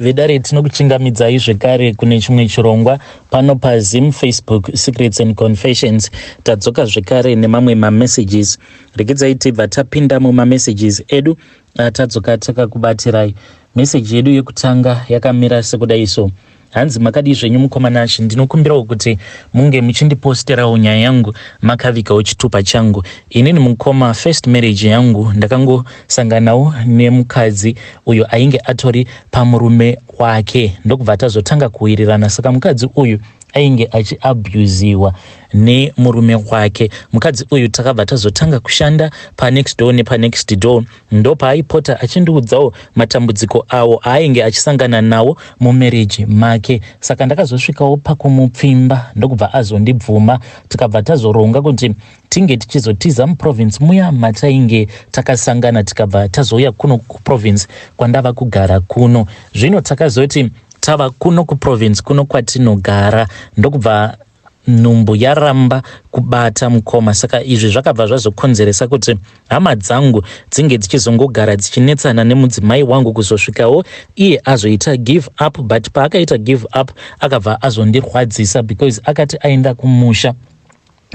vedare tinokuchingamidzai zvekare kune chimwe chirongwa pano paZim Facebook Secrets and Confessions. Tadzoka zvekare nemamwe mamessages. Regedzai tibva tapinda mumamessages edu tadzoka takakubatirai. Message yedu yekutanga yakamira sekudai so. Hanzi makadi zvenyu mukomana Ashi, ndinokumbirawo kuti munge muchindiposterawo nyaya yangu makavikawo chitupa changu. Inini mukoma first marriage yangu ndakangosanganawo nemukadzi uyo ainge atori pamurume wake ndokubva tazotanga kuwirirana. Saka mukadzi uyu ainge achiabusiwa nemurume wake. Mukadzi uyu takabva tazotanga kushanda panext door nepanext door, ndo paaipota achindiudzawo matambudziko awo ainge achisangana nawo mumarriage make. Saka ndakazosvikawo pakumupfimba ndokubva azondibvuma, tikabva tazoronga kuti tinge tichizotiza muprovince muya matainge takasangana, tikabva tazouya kuno kuprovince kwandava kugara kuno. Zvino takazoti tava kuno kuprovince kuno kwatinogara ndokubva nhumbu yaramba kubata mukoma. Saka izvi zvakabva zvazokonzeresa kuti hama dzangu dzinge dzichizongogara dzichinetsana nemudzimai wangu kuzosvikawo iye azoita give up. But paakaita give up akabva azondirwadzisa because akati aenda kumusha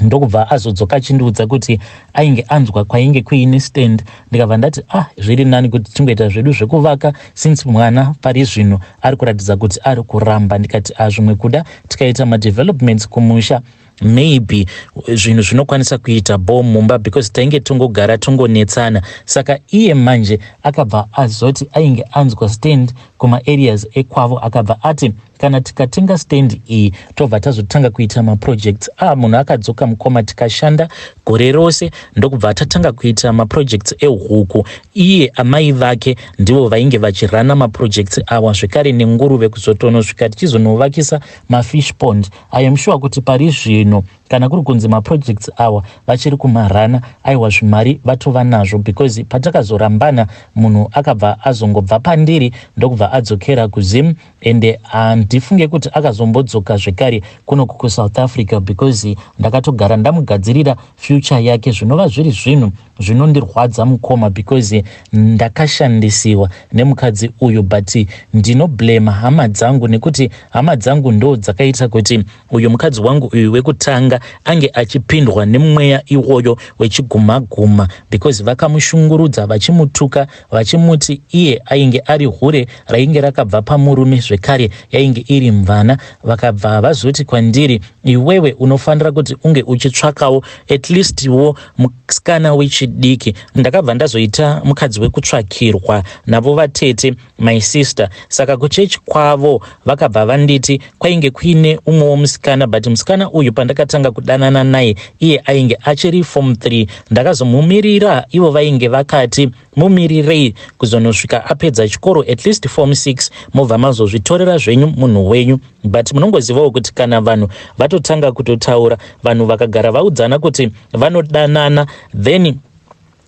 ndokubva azodzoka achindiudza kuti ainge anzwa kwainge kuine stand. Ndikabva ndati zviri nani kuti tingoita zvedu zvekuvaka since mwana pari zvino ari kuratidza kuti ari kuramba. Ndikati zvimwe kuda tikaita madevelopments kumusha maybe zvinhu zvinokwanisa kuita mumba because tainge tongogara tongonetsana. Saka iye manje akabva azoti ainge anzwa stand kuma-areas ekwavo, akabva ati kana tikatenga stand iyi tobva tazotanga kuita maprojects. Munhu akadzoka mukoma, tikashanda gore rose ndokubva tatanga kuita maprojects ehuku. Iye amai vake ndivo vainge vachirana maprojects awa, zvekare nenguruve kuzotonosvika tichizonovakisa mafish pond. I am sure kuti pari zvino kana kuri kunzi maprojects awa vachiri kumarana, aiwa zvimari vatova nazvo because patakazorambana munhu akabva azongobva pandiri ndokubva adzokera kuZim, ende handifunge kuti akazombodzoka zvekare kuno kuSouth Africa because ndakatogara ndamugadzirira future yake. Zvinova zviri zvinhu zvinondirwadza mukoma because ndakashandisiwa nemukadzi uyu, but ndinoblame hama dzangu nekuti hama dzangu ndo dzakaita kuti uyu mukadzi wangu uyu wekutanga ange achipindwa nemweya iwoyo wechigumaguma because vakamushungurudza vachimutuka vachimuti iye ainge ari hure rainge rakabva pamurume, zvekare yainge iri mvana. Vakabva vazoti kwandiri, iwewe unofanira kuti unge uchitsvakawo at least wo musikana wechidiki. Ndakabva ndazoita mukadzi wekutsvakirwa navo vatete, my sister. Saka kuchechi kwavo vakabva vanditi kwainge kuine umwewo musikana, but musikana uyu pandakatanga kudanana naye iye ainge achiri form 3. Ndakazomumirira, ivo vainge vakati mumirirei kuzonosvika apedza chikoro at least form 6 mobva mazozvitorera zvenyu munhu wenyu. But munongozivawo kuti kana vanhu vatotanga kutotaura, vanhu vakagara vaudzana kuti vanodanana, then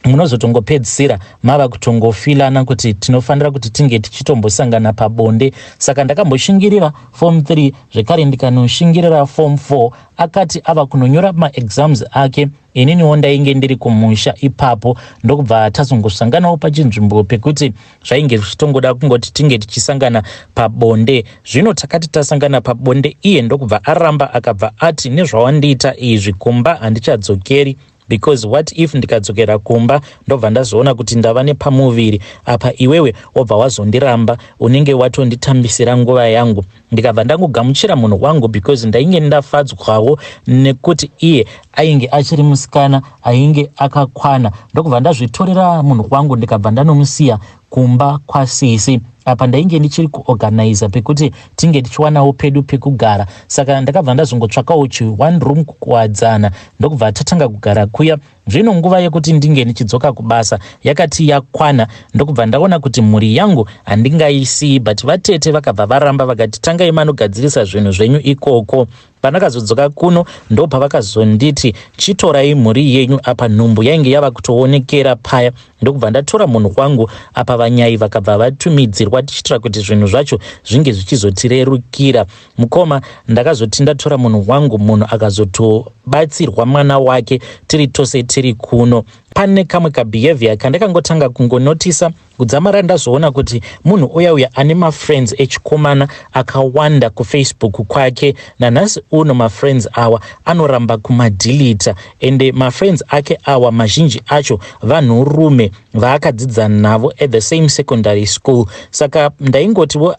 munozotongopedzisira mava kutongofilana kuti tinofanira kuti tinge tichitombosangana pabonde. Saka ndakamboshingirira form 3 zvekare ndikanoshingirira form 4. Akati ava kunonyora maexams ake, ininiwo ndainge ndiri kumusha ipapo ndokubva tazongosanganawo pachinzvimbo pekuti zvainge zvichitongoda kungoti tinge tichisangana pabonde. Zvino takati tasangana pabonde, iye ndokubva aramba akabva ati nezvawandiita izvi kumba handichadzokeri because what if ndikadzokera kumba ndobva ndazoona kuti ndava nepamuviri apa iwewe wobva wazondiramba, unenge watonditambisira nguva yangu. Ndikabva ndangogamuchira munhu wangu because ndainge ndafadzwawo nekuti iye ainge achiri musikana ainge akakwana. Ndokubva ndazvitorera munhu wangu ndikabva ndanomusiya kumba kwasisi. Apa ndainge ndichiri kuorganiza pekuti tinge tichiwanawo pedu pekugara. Saka ndakabva ndazongotsvakawo one room kuwadzana ndokubva tatanga kugara kuya. Zvino nguva yekuti ndinge ndichidzoka kubasa yakati yakwana, ndokubva ndaona kuti mhuri yangu handingaisii, but vatete vakabva varamba vakati tangai manogadzirisa zvinhu zvenyu ikoko. Pandakazodzoka kuno ndo pavakazonditi chitorai mhuri yenyu. Apa nhumbu yainge yava kutoonekera paya, ndokubva ndatora munhu wangu. Apa vanyai vakabva vatumidzirwa tichitira kuti zvinhu zvacho zvinge zvichizotirerukira. Mukoma ndakazoti ndatora munhu wangu, munhu akazotobatsirwa mwana wake tiri tose tiri kuno. pane kamwe kabehavior kandakangotanga kungonotisa kudzamara ndazoona kuti munhu uya ane mafriends echikomana akawanda kufacebook kwake, nanhasi uno mafriends awa anoramba kumadhilita, ende mafriends ake awa mazhinji acho vanhurume vaakadzidza navo at the same secondary school. Saka ndaingotiwo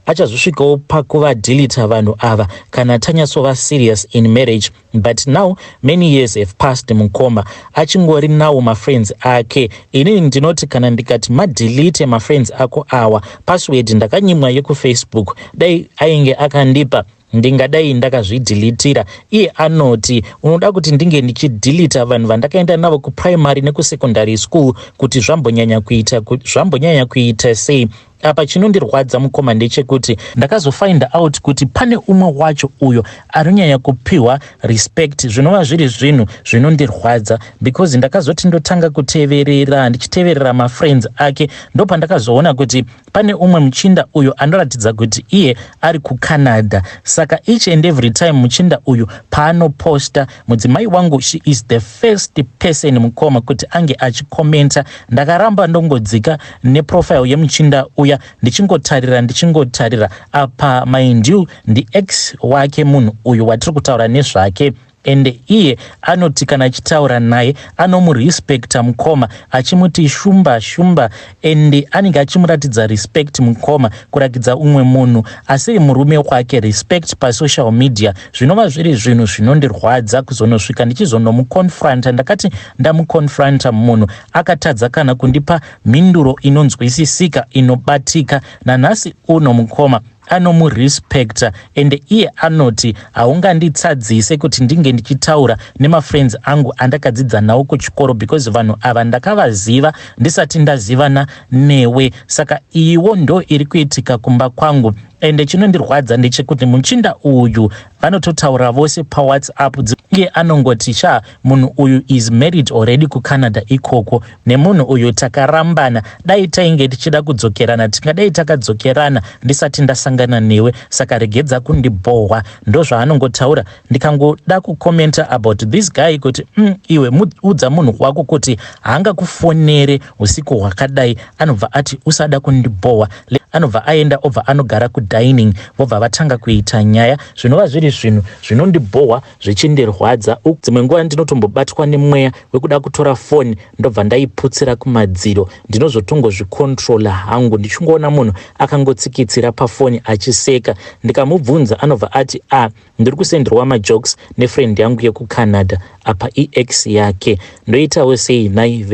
achazosvikawo pakuvadhilita vanhu ava kana tanyatsova serious in marriage. But now many years have passed, mukoma achingori nawo mafriends ake. Inini ndinoti kana ndikati madhilite mafriends ako awa, password ndakanyimwa yekufacebook dai ainge akandipa ndingadai ndakazvidhilitira. Iye anoti unoda kuti ndinge ndichidhilita vanhu vandakaenda navo kuprimary nekusecondary school kuti zvambonyanya kuita sei? Apa chinondirwadza mukoma ndechekuti ndakazofind out kuti pane umwe wacho uyo anonyanya kupiwa respect, zvinova zviri zvinhu zvinondirwadza because ndakazoti ndotanga kuteverera ndichiteverera mafriends ake, ndopa ndakazoona kuti pane umwe muchinda uyo anoratidza kuti iye ari kuCanada. Saka each and every time muchinda uyu paanoposta, mudzimai wangu she is the first person mukoma kuti ange achikomenta. Ndakaramba ndongodzika neprofile yemuchinda uya ndichingotarira apa mind you ndi ex wake munhu uyu watiri kutaura nezvake, ende iye anoti kana achitaura naye anomurespecta mukoma, achimuti shumba, ende anenge achimuratidza respect mukoma, kurakidza umwe munhu asiri murume wake respect pasocial media. Zvinova zviri zvinhu zvinondirwadza kuzonosvika ndichizonomuconfronta. Ndakati ndamuconfronta munhu akatadza kana kundipa mhinduro inonzwisisika inobatika, nanhasi uno mukoma anomurespecta, ende iye anoti haunganditsadzise kuti ndinge ndichitaura nemafriends angu andakadzidza nawo kuchikoro because vanhu ava ndakavaziva ndisati ndazivana newe. Saka iwo ndo iri kuitika kumba kwangu, ende chinondirwadza ndechekuti muchinda uyu vanototaura vose paWhatsApp. Iye anongoti munhu uyu is married already kuCanada ikoko, nemunhu uyu takarambana, dai tainge tichida kudzokerana tingadai takadzokerana ndisati ndasangana newe, saka regedza kundibohwa. Ndo zvaanongotaura. Ndikangoda kukomenta about this guy kuti iwe udza munhu wako kuti haangakufonere usiku hwakadai, anobva ati usada kundibohwa, anobva aenda obva anogara kudining, vobva vatanga kuita nyaya. Zvinova zviri zvinhu zvinondibohwa zvichindirwadza. Dzimwe nguva ndinotombobatwa nemweya wekuda kutora foni ndobva ndaiputsira kumadziro, ndinozotongozvikontrola hangu. Ndichingoona munhu akangotsikitsira pafoni achiseka, ndikamubvunza anobva ati ndiri kusenderwa majokes nefriend yangu yekuCanada, apa ex yake. Ndoitawo sei nai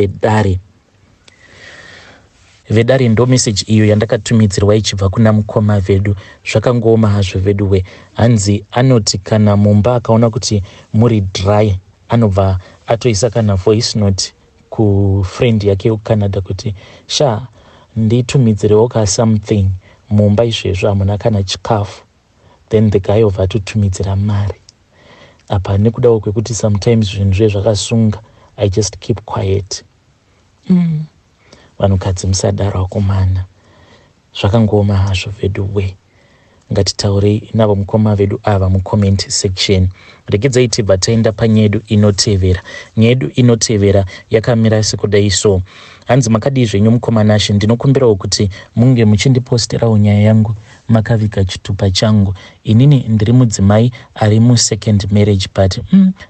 Vedari ndo message iyo yandakatumidzirwa ichibva kuna mukoma vedu. Zvakangooma hazvo vedu we. Hanzi anoti kana mumba akaona kuti muri dry anobva atoisa kana voice note kufriend yake kuCanada kuti nditumidzirewo ka something mumba izvezvo hamuna kana chikafu, then the guy obva atotumidzira mari. Apa nekudawo kwekuti sometimes zvinhu zvezvakasunga I just keep quiet. Vanhukadzi musadaro wakomana. Zvakangooma hazvo vedu we. Ngatitaurei navo mukoma vedu ava mucomment section. Regedzai tibva taenda panyedu inotevera. Nyedu inotevera yakamira sekudai so. Hanzi makadii zvenyu mukoma Nashe, ndinokumbirawo kuti munge muchindiposterawo nyaya yangu makaviga chitupa changu. Inini ndiri mudzimai ari second marriage, but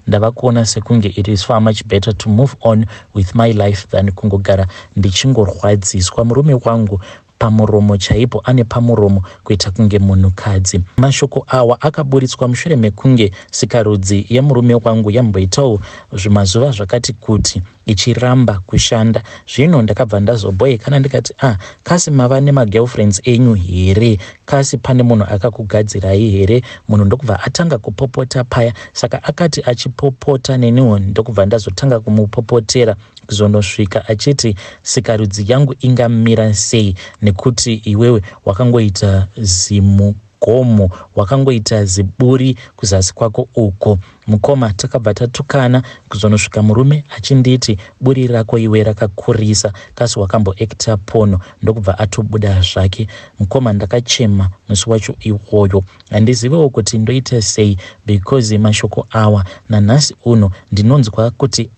ndava kuona sekunge it is far much better to move on with my life than kungogara ndichingorwadziswa. Murume wangu pamuromo chaipo ane pamuromo kuita kunge munhukadzi. Mashoko awa akaburitswa mushure mekunge sikarudzi yemurume wangu yamboitawo zvimazuva zvakati kuti ichiramba kushanda. Zvino ndakabva ndazoboekana ndikati kasi mava nemagirlfriends enyu here? Kasi pane munhu akakugadzirai here? Munhu ndokubva atanga kupopota paya. Saka akati achipopota neniwo ndokubva ndazotanga kumupopotera kuzonosvika achiti sikarudzi yangu ingamira sei, nekuti iwewe wakangoita zimugomo, wakangoita ziburi kuzasi kwako uko. Mukoma takabva tatukana kuzonosvika murume achinditi buri rako iwe rakakurisa, kasi wakamboekta pono, ndokubva atobuda zvake. Mukoma ndakachema musi wacho iwoyo. Handizivewo kuti ndoita sei because mashoko awa nanhasi uno ndinonzwa kuti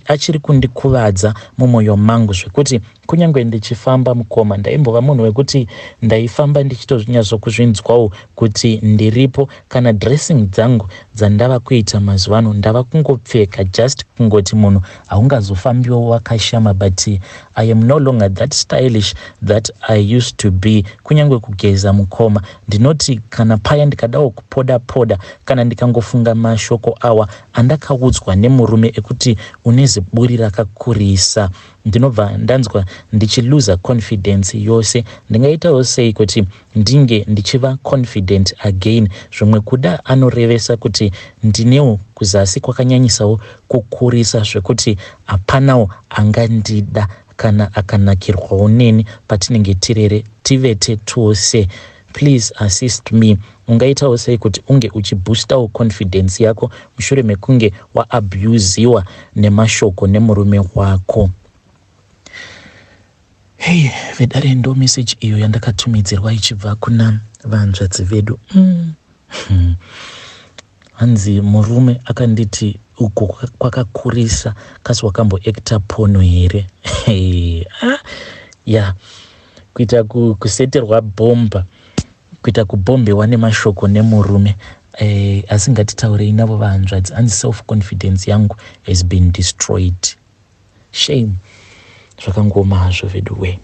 achiri kundikuvadza mumwoyo mangu zvekuti kunyange ndichifamba mukoma, ndaimbova munhu wekuti ndaifamba ndichitonyazokuzvinzwawo kuti ndiripo, kana dressing dzangu dzandava kuita mazuva ano ndava kungopfeka just kungoti munhu haungazofambiwo wakashama, but I am no longer that stylish that I used to be. Kunyange kugeza mukoma ndinoti kana paya ndikadawo kupoda poda, kana ndikangofunga mashoko awa andakaudzwa nemurume ekuti une ziburi rakakurisa, ndinobva ndanzwa ndichiluza confidence yose. Ndingaitawo sei kuti ndinge ndichiva confident again? Zvimwe kuda anorevesa kuti ndinewo kuzasi kwakanyanyisawo kukurisa zvekuti hapanawo angandida kana akanakirwawo neni patinenge tivete tose. Please assist me. Ungaitawo sei kuti unge uchiboostawo confidence yako mushure mekunge waabuziwa nemashoko nemurume wako? Hey, vedare ndo message iyo yandakatumidzirwa ichibva kuna vanzvadzi vedu. Hanzi murume akanditi uko kwakakurisa kasi wakamboekta pono here? Ya, kuita kuseterwa bhomba, kuita kubombewa nemashoko nemurume. Asi ngatitaurei navo vanzvadzi. Hanzi self confidence yangu has been destroyed. Shame. Zvakangoma hazvo vedu we.